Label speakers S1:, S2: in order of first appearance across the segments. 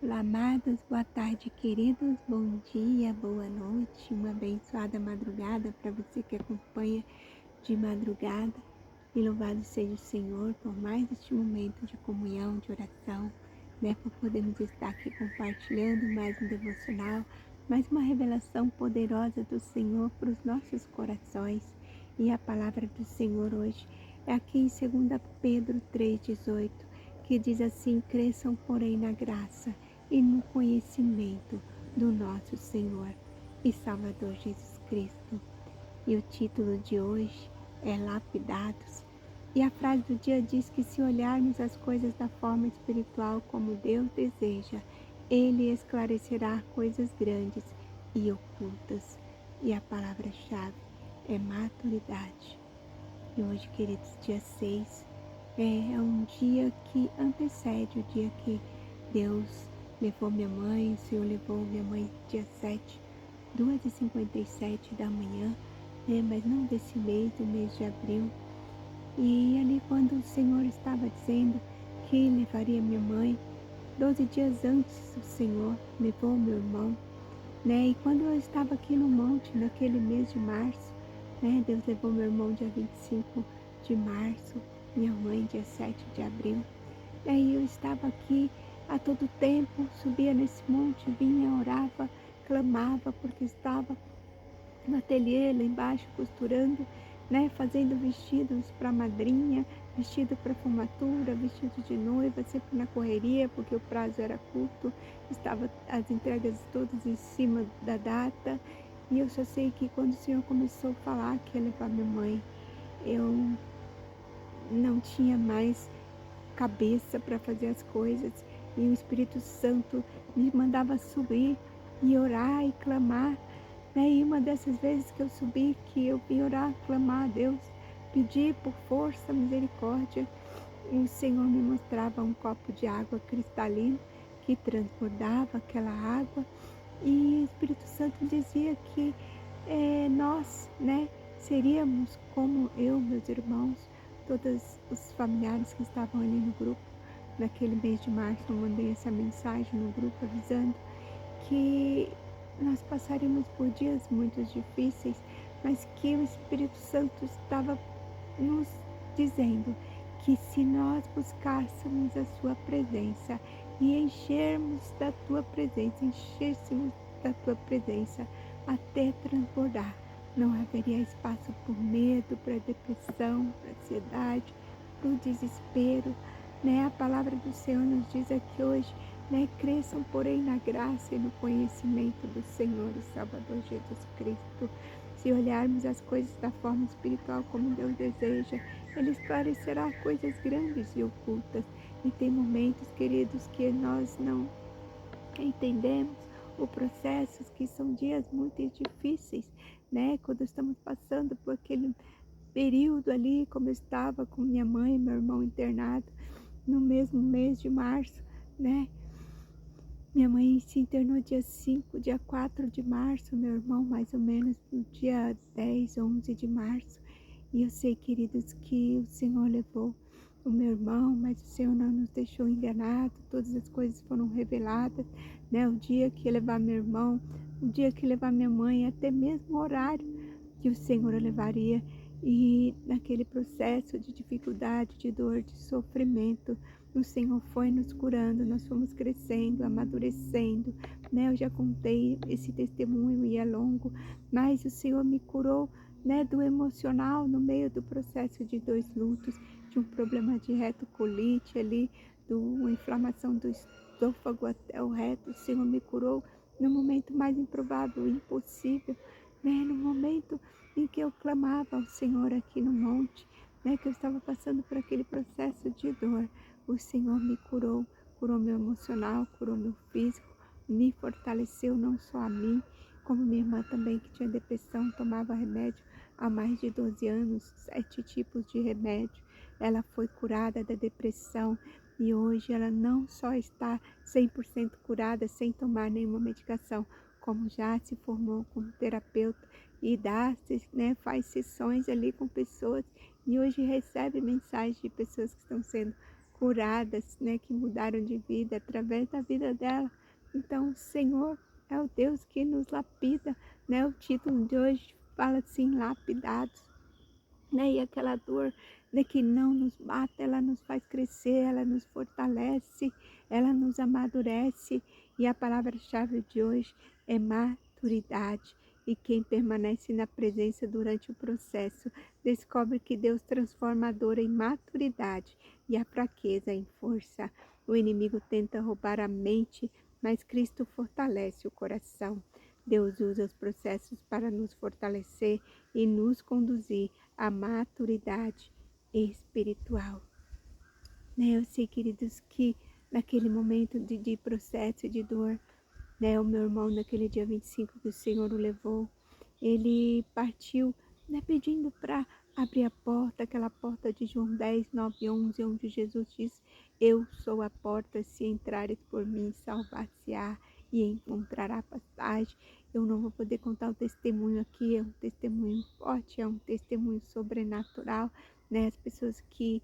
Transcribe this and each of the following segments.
S1: Olá, amados, boa tarde, queridos, bom dia, boa noite, uma abençoada madrugada para você que acompanha de madrugada. E louvado seja o Senhor por mais este momento de comunhão, de oração, por podermos estar aqui compartilhando mais um devocional, mais uma revelação poderosa do Senhor para os nossos corações. E a palavra do Senhor hoje é aqui em 2 Pedro 3,18, que diz assim: cresçam, porém, na graça e no conhecimento do nosso Senhor e Salvador Jesus Cristo. E o título de hoje é Lapidados. E a frase do dia diz que se olharmos as coisas da forma espiritual como Deus deseja, Ele esclarecerá coisas grandes e ocultas. E a palavra-chave é maturidade. E hoje, queridos, dia 6 é um dia que antecede o dia que Deus levou minha mãe, o Senhor levou minha mãe dia 7, 2h57 da manhã, mas não desse mês, do mês de abril. E ali quando o Senhor estava dizendo que levaria minha mãe, 12 dias antes o Senhor levou meu irmão, E quando eu estava aqui no monte, naquele mês de março, Deus levou meu irmão dia 25 de março, minha mãe dia 7 de abril. Daí eu estava aqui a todo tempo, subia nesse monte, vinha, orava, clamava, porque estava no ateliê lá embaixo costurando, fazendo vestidos para madrinha, vestido para formatura, vestido de noiva, sempre na correria, porque o prazo era curto, estava as entregas todas em cima da data. E eu só sei que quando o Senhor começou a falar que ia levar minha mãe, eu não tinha mais cabeça para fazer as coisas, e o Espírito Santo me mandava subir e orar e clamar, E uma dessas vezes que eu subi, que eu vim orar, clamar a Deus, pedir por força, misericórdia, e o Senhor me mostrava um copo de água cristalina que transbordava aquela água, e o Espírito Santo dizia que nós, seríamos como eu, meus irmãos, todos os familiares que estavam ali no grupo. Naquele mês de março eu mandei essa mensagem no grupo avisando que nós passaríamos por dias muito difíceis, mas que o Espírito Santo estava nos dizendo que se nós buscássemos a sua presença e enchermos da tua presença, enchêssemos da tua presença até transbordar, não haveria espaço por medo, para depressão, para ansiedade, para o desespero. A palavra do Senhor nos diz aqui hoje, cresçam, porém, na graça e no conhecimento do Senhor e Salvador Jesus Cristo. Se olharmos as coisas da forma espiritual como Deus deseja, Ele esclarecerá coisas grandes e ocultas. E tem momentos, queridos, que nós não entendemos o processo, que são dias muito difíceis, Quando estamos passando por aquele período ali, como eu estava com minha mãe e meu irmão internado, no mesmo mês de março, Minha mãe se internou dia 5, dia 4 de março, meu irmão mais ou menos no dia 10, 11 de março. E eu sei, queridos, que o Senhor levou o meu irmão, mas o Senhor não nos deixou enganado, todas as coisas foram reveladas, O dia que ia levar meu irmão, o dia que ia levar minha mãe, até mesmo o horário que o Senhor a levaria. E naquele processo de dificuldade, de dor, de sofrimento, o Senhor foi nos curando, nós fomos crescendo, amadurecendo, Eu já contei esse testemunho e é longo, mas o Senhor me curou, do emocional no meio do processo de 2 lutos, de um problema de retocolite ali, de uma inflamação do estômago até o reto. O Senhor me curou no momento mais improvável e impossível, no momento em que eu clamava ao Senhor aqui no monte, que eu estava passando por aquele processo de dor. O Senhor me curou, curou meu emocional, curou meu físico, me fortaleceu não só a mim, como minha irmã também, que tinha depressão, tomava remédio há mais de 12 anos, 7 tipos de remédio. Ela foi curada da depressão e hoje ela não só está 100% curada, sem tomar nenhuma medicação, como já se formou como terapeuta e faz sessões ali com pessoas, e hoje recebe mensagens de pessoas que estão sendo curadas, né, que mudaram de vida através da vida dela. Então, o Senhor é o Deus que nos lapida, né? O título de hoje fala assim, lapidados, né? E aquela dor, né, que não nos mata, ela nos faz crescer, ela nos fortalece, ela nos amadurece. E a palavra-chave de hoje é maturidade. E quem permanece na presença durante o processo descobre que Deus transforma a dor em maturidade e a fraqueza em força. O inimigo tenta roubar a mente, mas Cristo fortalece o coração. Deus usa os processos para nos fortalecer e nos conduzir à maturidade espiritual. Né? Eu sei, queridos, que naquele momento de processo de dor, né, o meu irmão, naquele dia 25 que o Senhor o levou, ele partiu, né, pedindo para abrir a porta, aquela porta de João 10, 9 e 11, onde Jesus diz, eu sou a porta, se entrares por mim, salvar-se-á e encontrará passagem. Eu não vou poder contar o testemunho aqui, é um testemunho forte, é um testemunho sobrenatural, né? As pessoas que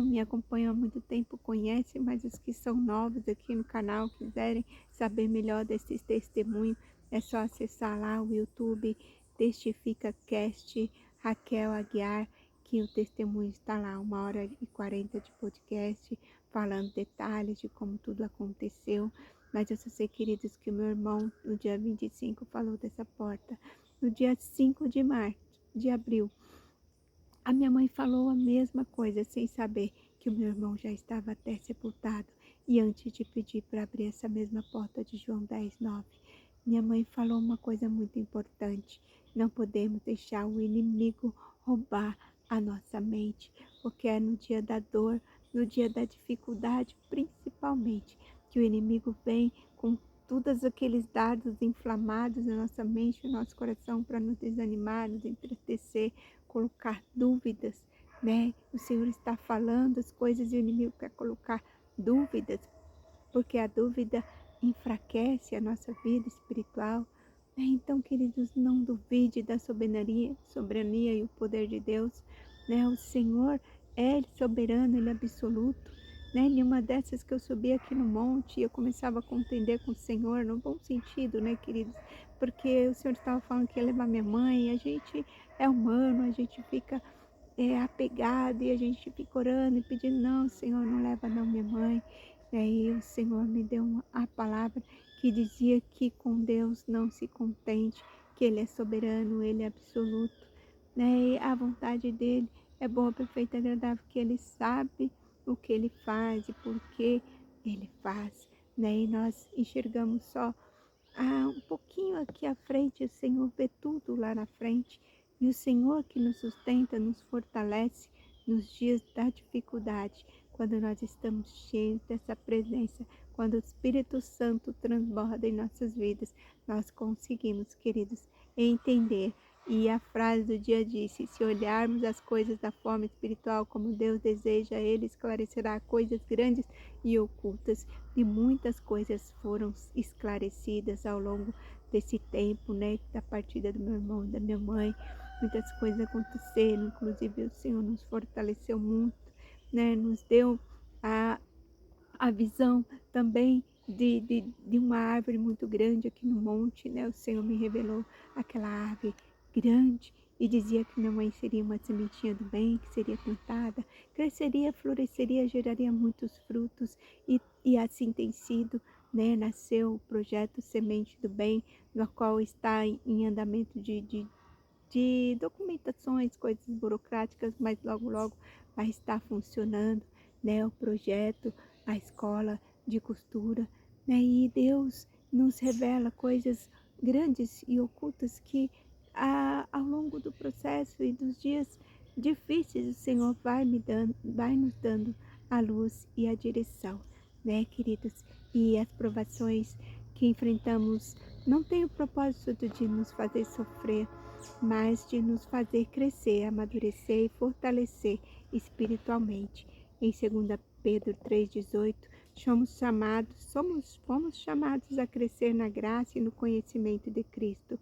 S1: me acompanham há muito tempo, conhecem, mas os que são novos aqui no canal, quiserem saber melhor desses testemunhos, é só acessar lá o YouTube, Testifica Cast, Raquel Aguiar, que o testemunho está lá, 1h40 de podcast, falando detalhes de como tudo aconteceu. Mas eu só sei, queridos, que o meu irmão, no dia 25, falou dessa porta. No dia 5 de abril, a minha mãe falou a mesma coisa, sem saber que o meu irmão já estava até sepultado. E antes de pedir para abrir essa mesma porta de João 10, 9, minha mãe falou uma coisa muito importante. Não podemos deixar o inimigo roubar a nossa mente, porque é no dia da dor, no dia da dificuldade, principalmente, que o inimigo vem com todos aqueles dardos inflamados na nossa mente, no nosso coração, para nos desanimar, nos entristecer, colocar dúvidas, né? O Senhor está falando as coisas e o inimigo quer colocar dúvidas, porque a dúvida enfraquece a nossa vida espiritual. Né? Então, queridos, não duvide da soberania e o poder de Deus. Né? O Senhor é soberano, Ele é absoluto. Né? Nenhuma dessas que eu subi aqui no monte, eu começava a contender com o Senhor, no bom sentido, né, queridos? Porque o Senhor estava falando que ia levar minha mãe, a gente é humano, a gente fica apegado e a gente fica orando e pedindo, não, Senhor, não leva não minha mãe. E aí o Senhor me deu a palavra que dizia que com Deus não se contente, que Ele é soberano, Ele é absoluto, né? E a vontade dEle é boa, perfeita e agradável, que Ele sabe o que Ele faz e por que Ele faz, né? E nós enxergamos só um pouquinho aqui à frente, o Senhor vê tudo lá na frente, e o Senhor que nos sustenta, nos fortalece nos dias da dificuldade, quando nós estamos cheios dessa presença, quando o Espírito Santo transborda em nossas vidas, nós conseguimos, queridos, entender. E a frase do dia disse, se olharmos as coisas da forma espiritual como Deus deseja, Ele esclarecerá coisas grandes e ocultas. E muitas coisas foram esclarecidas ao longo desse tempo, né, da partida do meu irmão e da minha mãe. Muitas coisas aconteceram, inclusive o Senhor nos fortaleceu muito, né, nos deu a visão também de uma árvore muito grande aqui no monte, né? O Senhor me revelou aquela árvore grande e dizia que minha mãe seria uma sementinha do bem, que seria plantada, cresceria, floresceria, geraria muitos frutos e assim tem sido, né? Nasceu o projeto Semente do Bem, no qual está em andamento de documentações, coisas burocráticas, mas logo, logo vai estar funcionando, né? O projeto, a escola de costura, né? E Deus nos revela coisas grandes e ocultas que ao longo do processo e dos dias difíceis o Senhor vai nos dando a luz e a direção, né, queridos? E as provações que enfrentamos não têm o propósito de nos fazer sofrer, mas de nos fazer crescer, amadurecer e fortalecer espiritualmente. Em 2 Pedro 3,18, fomos chamados a crescer na graça e no conhecimento de Cristo.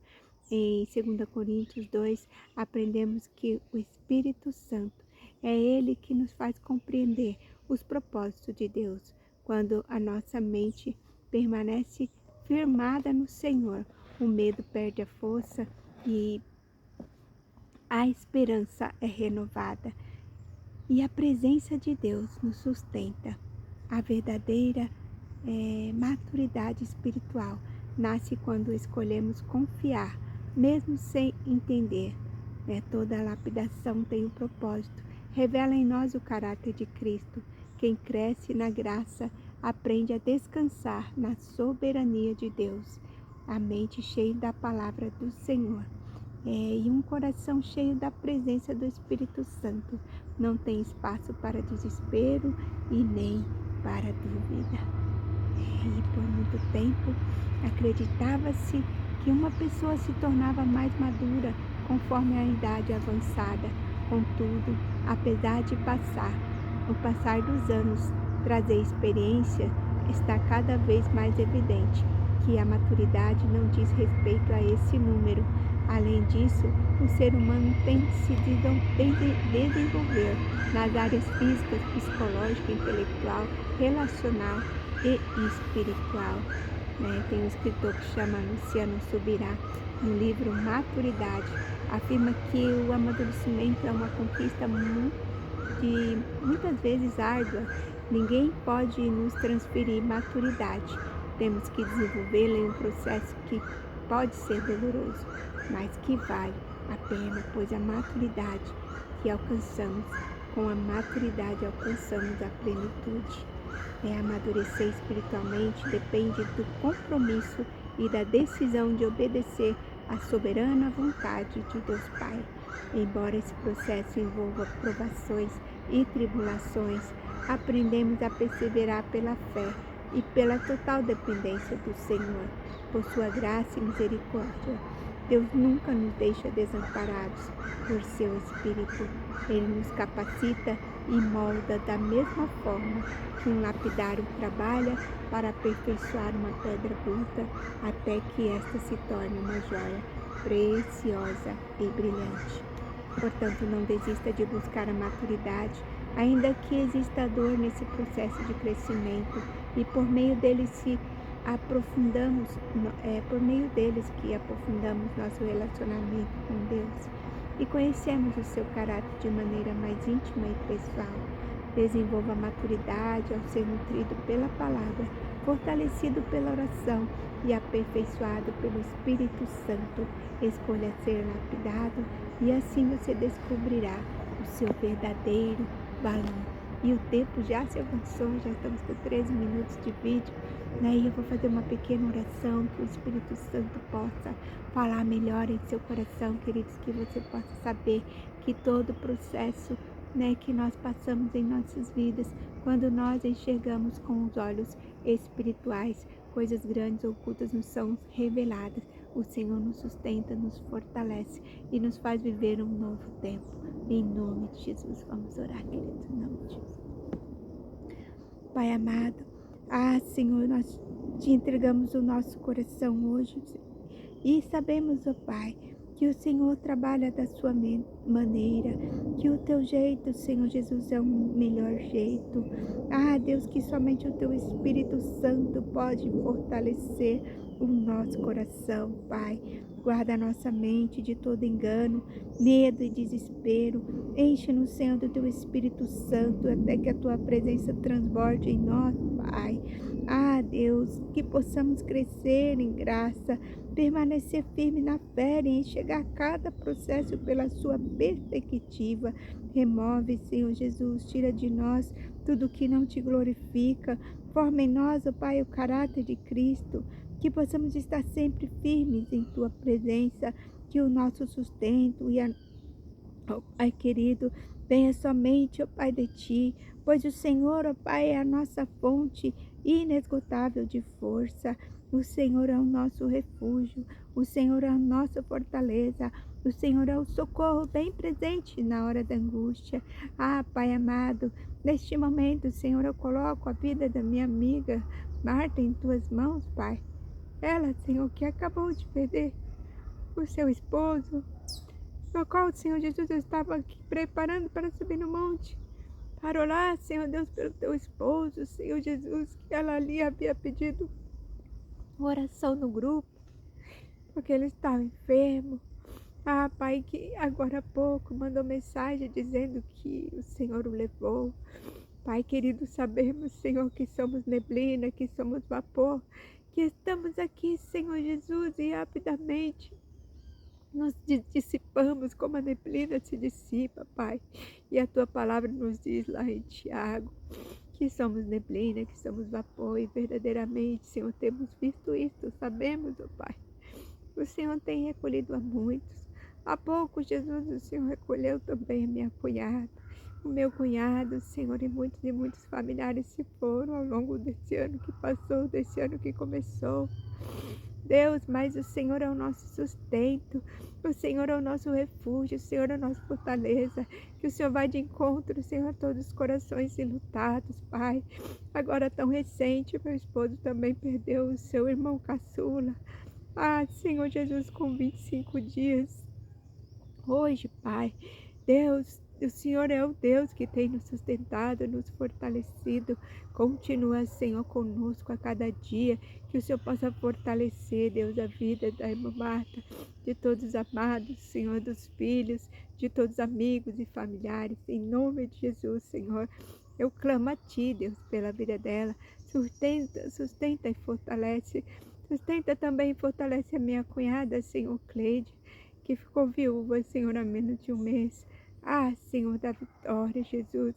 S1: Em 2 Coríntios 2, aprendemos que o Espírito Santo é Ele que nos faz compreender os propósitos de Deus. Quando a nossa mente permanece firmada no Senhor, o medo perde a força e a esperança é renovada. E a presença de Deus nos sustenta. A verdadeira maturidade espiritual nasce quando escolhemos confiar, mesmo sem entender. Toda lapidação tem um propósito. Revela em nós o caráter de Cristo. Quem cresce na graça aprende a descansar na soberania de Deus. A mente cheia da palavra do Senhor e um coração cheio da presença do Espírito Santo não tem espaço para desespero e nem para dúvida. E por muito tempo acreditava-se que uma pessoa se tornava mais madura conforme a idade avançada. Contudo, apesar de o passar dos anos trazer experiência, está cada vez mais evidente que a maturidade não diz respeito a esse número. Além disso, o ser humano tem que se desenvolver nas áreas físicas, psicológica, intelectual, relacional e espiritual. Tem um escritor que chama Luciano Subirá, no livro Maturidade, afirma que o amadurecimento é uma conquista muitas vezes árdua. Ninguém pode nos transferir maturidade. Temos que desenvolvê-la em um processo que pode ser doloroso, mas que vale a pena, pois a maturidade que alcançamos, com a maturidade alcançamos a plenitude. Amadurecer espiritualmente depende do compromisso e da decisão de obedecer à soberana vontade de Deus Pai. Embora esse processo envolva provações e tribulações, aprendemos a perseverar pela fé e pela total dependência do Senhor, por sua graça e misericórdia. Deus nunca nos deixa desamparados por seu Espírito. Ele nos capacita e molda da mesma forma que um lapidário trabalha para aperfeiçoar uma pedra bruta até que esta se torne uma joia preciosa e brilhante. Portanto, não desista de buscar a maturidade, ainda que exista dor nesse processo de crescimento, e por meio deles que aprofundamos nosso relacionamento com Deus e conhecemos o seu caráter de maneira mais íntima e pessoal. Desenvolva a maturidade ao ser nutrido pela palavra, fortalecido pela oração e aperfeiçoado pelo Espírito Santo. Escolha ser lapidado e assim você descobrirá o seu verdadeiro valor. E o tempo já se avançou, já estamos com 13 minutos de vídeo, e eu vou fazer uma pequena oração que o Espírito Santo possa falar melhor em seu coração, queridos, que você possa saber que todo o processo que nós passamos em nossas vidas, quando nós enxergamos com os olhos espirituais, coisas grandes ocultas nos são reveladas. O Senhor nos sustenta, nos fortalece e nos faz viver um novo tempo. Em nome de Jesus, vamos orar, queridos, em nome de Jesus. Pai amado, Senhor, nós te entregamos o nosso coração hoje e sabemos, ó Pai, que o Senhor trabalha da sua maneira, que o teu jeito, Senhor Jesus, é o melhor jeito. Deus, que somente o teu Espírito Santo pode fortalecer o nosso coração, Pai. Guarda a nossa mente de todo engano, medo e desespero. Enche-nos, Senhor, do teu Espírito Santo, até que a tua presença transborde em nós, Pai. Deus, que possamos crescer em graça, permanecer firme na fé e enxergar cada processo pela sua perspectiva. Remove, Senhor Jesus, tira de nós tudo que não te glorifica. Forma em nós, ó Pai, o caráter de Cristo, que possamos estar sempre firmes em tua presença, que o nosso sustento ó Pai querido, venha somente, ó Pai, de ti, pois o Senhor, ó Pai, é a nossa fonte inesgotável de força. O Senhor é o nosso refúgio, o Senhor é a nossa fortaleza, o Senhor é o socorro bem presente na hora da angústia. Pai amado, neste momento, Senhor, eu coloco a vida da minha amiga Marta em tuas mãos, Pai. Ela, Senhor, que acabou de perder o seu esposo, no qual, Senhor Jesus, eu estava aqui preparando para subir no monte. para orar, Senhor Deus, pelo teu esposo, Senhor Jesus, que ela ali havia pedido oração no grupo, porque ele estava enfermo. Ah, Pai, que agora há pouco mandou mensagem dizendo que o Senhor o levou. Pai querido, sabemos, Senhor, que somos neblina, que somos vapor, que estamos aqui, Senhor Jesus, e rapidamente nos dissipamos como a neblina se dissipa, Pai. E a tua palavra nos diz lá em Tiago que somos neblina, que somos vapor, e verdadeiramente, Senhor, temos visto isso, sabemos, ó Pai. O Senhor tem recolhido a muitos. Há pouco, Jesus, o Senhor recolheu também a minha cunhada, o meu cunhado, Senhor, e muitos familiares se foram ao longo desse ano que passou, desse ano que começou. Deus, mas o Senhor é o nosso sustento, o Senhor é o nosso refúgio, o Senhor é a nossa fortaleza, que o Senhor vai de encontro, Senhor, a todos os corações enlutados, Pai. Agora tão recente, meu esposo também perdeu o seu irmão caçula. Ah, Senhor Jesus, com 25 dias. Hoje, Pai, Deus, o Senhor é o Deus que tem nos sustentado, nos fortalecido. Continua, Senhor, conosco a cada dia. Que o Senhor possa fortalecer, Deus, a vida da irmã Marta, de todos os amados, Senhor, dos filhos, de todos os amigos e familiares. Em nome de Jesus, Senhor, eu clamo a Ti, Deus, pela vida dela. Sustenta e fortalece. Sustenta também e fortalece a minha cunhada, Senhor Cleide, que ficou viúva, Senhor, há menos de um mês. Ah, Senhor da vitória, Jesus,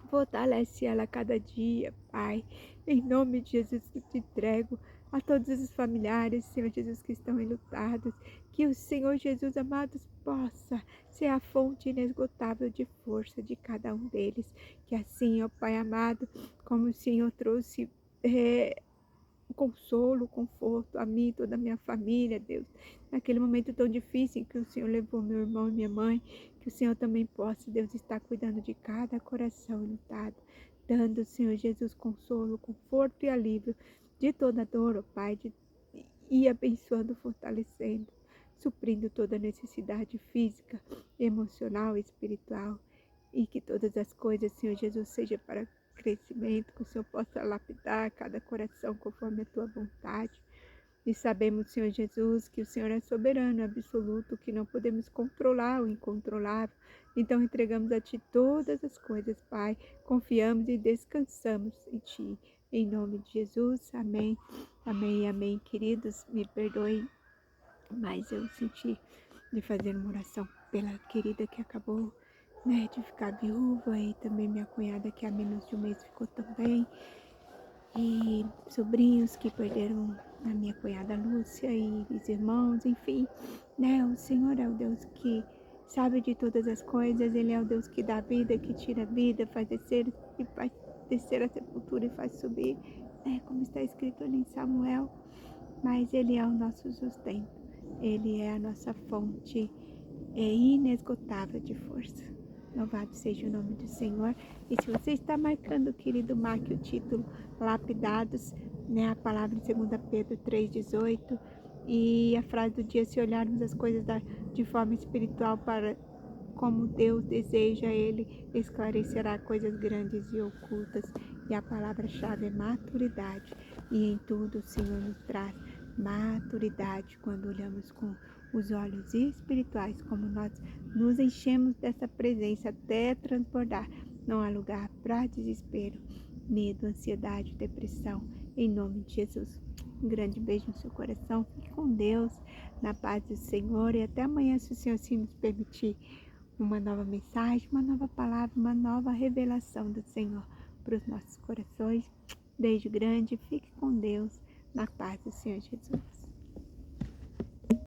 S1: fortalece ela a cada dia, Pai. Em nome de Jesus, eu te entrego a todos os familiares, Senhor Jesus, que estão enlutados. Que o Senhor Jesus, amados, possa ser a fonte inesgotável de força de cada um deles. Que assim, ó Pai amado, como o Senhor trouxe consolo, conforto a mim e toda a minha família, Deus. Naquele momento tão difícil em que o Senhor levou meu irmão e minha mãe, que o Senhor também possa, Deus, estar cuidando de cada coração lutado, dando, Senhor Jesus, consolo, conforto e alívio de toda dor, ó Pai, e abençoando, fortalecendo, suprindo toda necessidade física, emocional e espiritual. E que todas as coisas, Senhor Jesus, seja para crescimento, que o Senhor possa lapidar cada coração conforme a tua vontade. E sabemos, Senhor Jesus, que o Senhor é soberano, absoluto, que não podemos controlar o incontrolável. Então entregamos a Ti todas as coisas, Pai. Confiamos e descansamos em Ti. Em nome de Jesus, amém. Amém, amém. Queridos, me perdoem, mas eu senti de fazer uma oração pela querida que acabou, né, de ficar viúva, e também minha cunhada que há menos de um mês ficou também, e sobrinhos que perderam a minha cunhada Lúcia e os irmãos, enfim, né, o Senhor é o Deus que sabe de todas as coisas, Ele é o Deus que dá vida, que tira a vida, faz descer a sepultura e faz subir, né, como está escrito ali em Samuel, mas Ele é o nosso sustento, Ele é a nossa fonte inesgotável de força. Louvado seja o nome do Senhor. E se você está marcando, querido, marque o título Lapidados, né? A palavra em 2 Pedro 3,18. E a frase do dia: se olharmos as coisas de forma espiritual para como Deus deseja, Ele esclarecerá coisas grandes e ocultas. E a palavra-chave é maturidade. E em tudo o Senhor nos traz maturidade quando olhamos com os olhos espirituais, como nós nos enchemos dessa presença até transbordar. Não há lugar para desespero, medo, ansiedade, depressão. Em nome de Jesus. Um grande beijo no seu coração. Fique com Deus, na paz do Senhor. E até amanhã, se o Senhor assim nos permitir, uma nova mensagem, uma nova palavra, uma nova revelação do Senhor para os nossos corações. Beijo grande. Fique com Deus, na paz do Senhor Jesus.